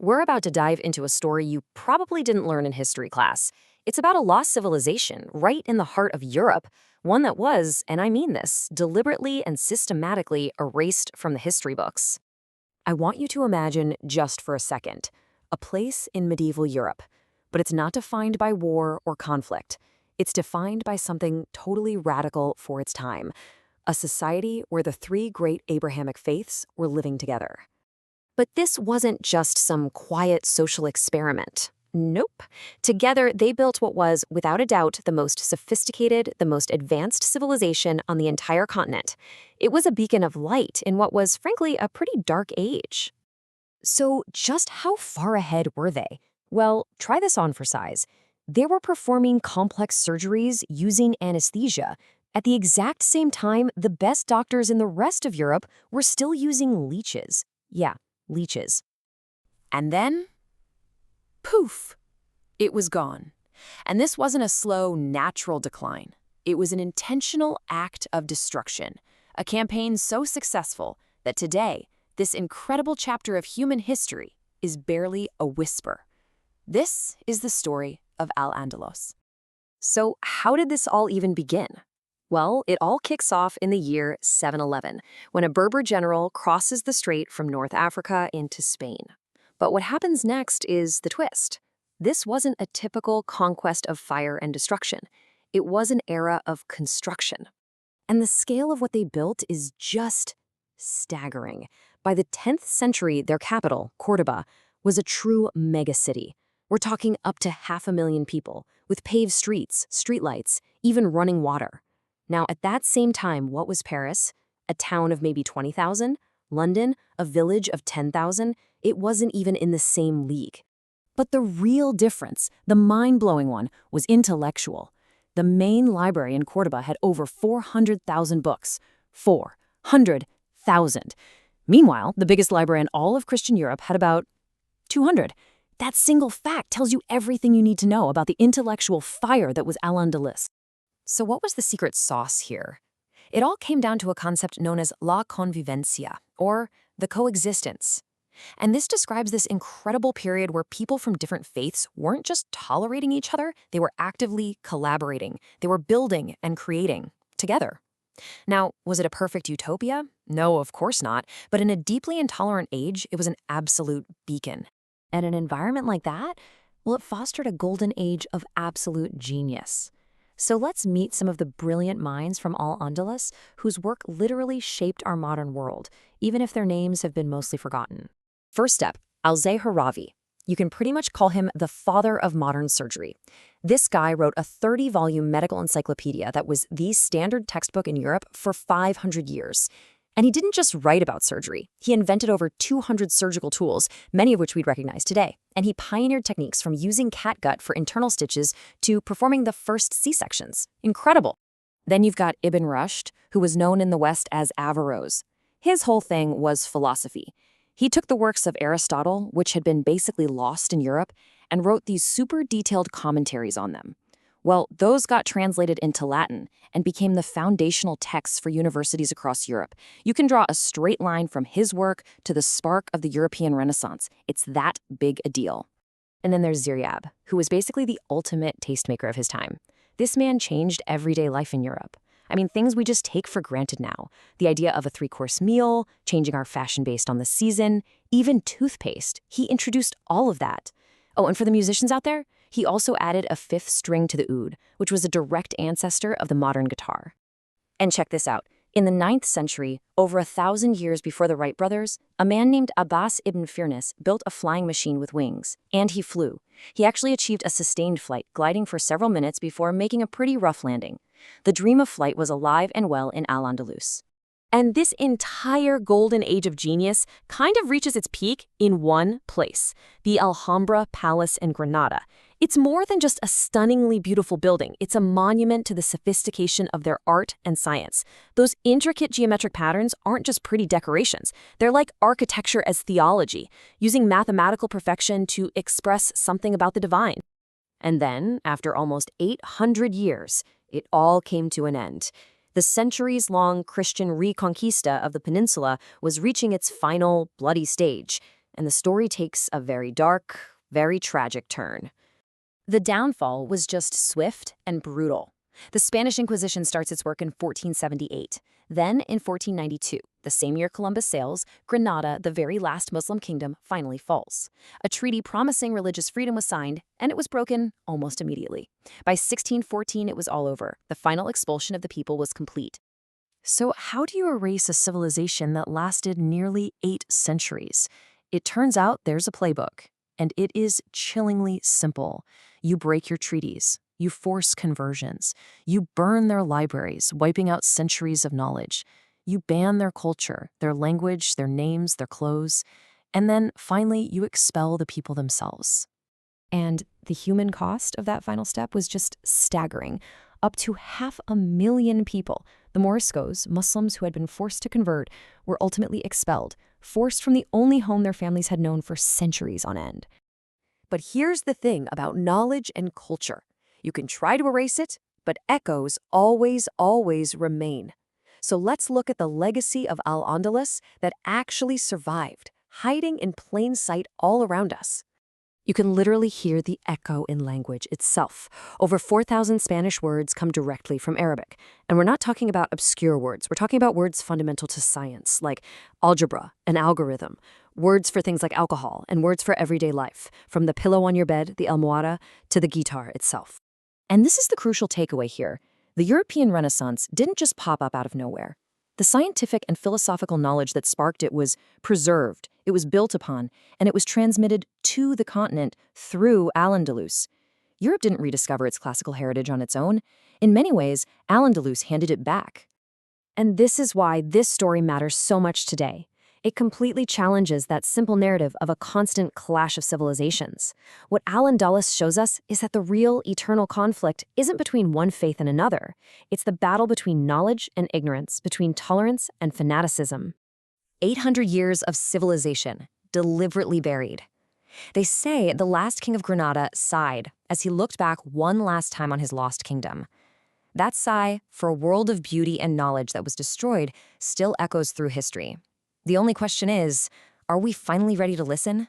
We're about to dive into a story you probably didn't learn in history class. It's about a lost civilization right in the heart of Europe, one that was, and I mean this, deliberately and systematically erased from the history books. I want you to imagine, just for a second, a place in medieval Europe. But it's not defined by war or conflict. It's defined by something totally radical for its time. A society where the three great Abrahamic faiths were living together. But this wasn't just some quiet social experiment. Nope. Together, they built what was, without a doubt, the most sophisticated, the most advanced civilization on the entire continent. It was a beacon of light in what was, frankly, a pretty dark age. So just how far ahead were they? Well, try this on for size. They were performing complex surgeries using anesthesia. At the exact same time, the best doctors in the rest of Europe were still using leeches. Yeah, leeches. And then, poof, it was gone. And this wasn't a slow, natural decline. It was an intentional act of destruction, a campaign so successful that today, this incredible chapter of human history is barely a whisper. This is the story of Al-Andalus. So how did this all even begin? Well, it all kicks off in the year 711, when a Berber general crosses the strait from North Africa into Spain. But what happens next is the twist. This wasn't a typical conquest of fire and destruction. It was an era of construction. And the scale of what they built is just staggering. By the 10th century, their capital, Cordoba, was a true megacity. We're talking up to 500,000 people, with paved streets, streetlights, even running water. Now, at that same time, what was Paris? A town of maybe 20,000? London, a village of 10,000? It wasn't even in the same league. But the real difference, the mind-blowing one, was intellectual. The main library in Cordoba had over 400,000 books. 400,000. Meanwhile, the biggest library in all of Christian Europe had about 200. That single fact tells you everything you need to know about the intellectual fire that was Al-Andalus. So what was the secret sauce here? It all came down to a concept known as la convivencia, or the coexistence. And this describes this incredible period where people from different faiths weren't just tolerating each other, they were actively collaborating. They were building and creating together. Now, was it a perfect utopia? No, of course not. But in a deeply intolerant age, it was an absolute beacon. And an environment like that, well, it fostered a golden age of absolute genius. So let's meet some of the brilliant minds from Al-Andalus whose work literally shaped our modern world, even if their names have been mostly forgotten. First up, Al-Zahrawi. You can pretty much call him the father of modern surgery. This guy wrote a 30-volume medical encyclopedia that was the standard textbook in Europe for 500 years. And he didn't just write about surgery. He invented over 200 surgical tools, many of which we'd recognize today. And he pioneered techniques from using catgut for internal stitches to performing the first C-sections. Incredible. Then you've got Ibn Rushd, who was known in the West as Averroes. His whole thing was philosophy. He took the works of Aristotle, which had been basically lost in Europe, and wrote these super detailed commentaries on them. Well, those got translated into Latin and became the foundational texts for universities across Europe. You can draw a straight line from his work to the spark of the European Renaissance. It's that big a deal. And then there's Ziryab, who was basically the ultimate tastemaker of his time. This man changed everyday life in Europe. I mean, things we just take for granted now. The idea of a 3-course meal, changing our fashion based on the season, even toothpaste. He introduced all of that. Oh, and for the musicians out there, he also added a 5th string to the oud, which was a direct ancestor of the modern guitar. And check this out. In the 9th century, over 1,000 years before the Wright brothers, a man named Abbas ibn Firnas built a flying machine with wings, and he flew. He actually achieved a sustained flight, gliding for several minutes before making a pretty rough landing. The dream of flight was alive and well in Al-Andalus. And this entire golden age of genius kind of reaches its peak in one place, the Alhambra Palace in Granada. It's more than just a stunningly beautiful building. It's a monument to the sophistication of their art and science. Those intricate geometric patterns aren't just pretty decorations. They're like architecture as theology, using mathematical perfection to express something about the divine. And then, after almost 800 years, it all came to an end. The centuries-long Christian reconquista of the peninsula was reaching its final bloody stage. and the story takes a very dark, very tragic turn. The downfall was just swift and brutal. The Spanish Inquisition starts its work in 1478. Then, in 1492, the same year Columbus sails, Granada, the very last Muslim kingdom, finally falls. A treaty promising religious freedom was signed, and it was broken almost immediately. By 1614, it was all over. The final expulsion of the people was complete. So how do you erase a civilization that lasted nearly 8 centuries? It turns out there's a playbook, and it is chillingly simple. You break your treaties. You force conversions. You burn their libraries, wiping out centuries of knowledge. You ban their culture, their language, their names, their clothes. And then, finally, you expel the people themselves. And the human cost of that final step was just staggering. Up to 500,000 people, the Moriscos, Muslims who had been forced to convert, were ultimately expelled, forced from the only home their families had known for centuries on end. But here's the thing about knowledge and culture. You can try to erase it, but echoes always remain. So let's look at the legacy of Al-Andalus that actually survived, hiding in plain sight all around us. You can literally hear the echo in language itself. Over 4,000 Spanish words come directly from Arabic. And we're not talking about obscure words. We're talking about words fundamental to science, like algebra, an algorithm, words for things like alcohol, and words for everyday life, from the pillow on your bed, the almohada, to the guitar itself. And this is the crucial takeaway here. The European Renaissance didn't just pop up out of nowhere. The scientific and philosophical knowledge that sparked it was preserved, it was built upon, and it was transmitted to the continent through Al-Andalus. Europe didn't rediscover its classical heritage on its own. In many ways, Al-Andalus handed it back. And this is why this story matters so much today. It completely challenges that simple narrative of a constant clash of civilizations. What Al-Andalus shows us is that the real, eternal conflict isn't between one faith and another. It's the battle between knowledge and ignorance, between tolerance and fanaticism. 800 years of civilization, deliberately buried. They say the last king of Granada sighed as he looked back one last time on his lost kingdom. That sigh, for a world of beauty and knowledge that was destroyed, still echoes through history. The only question is, are we finally ready to listen?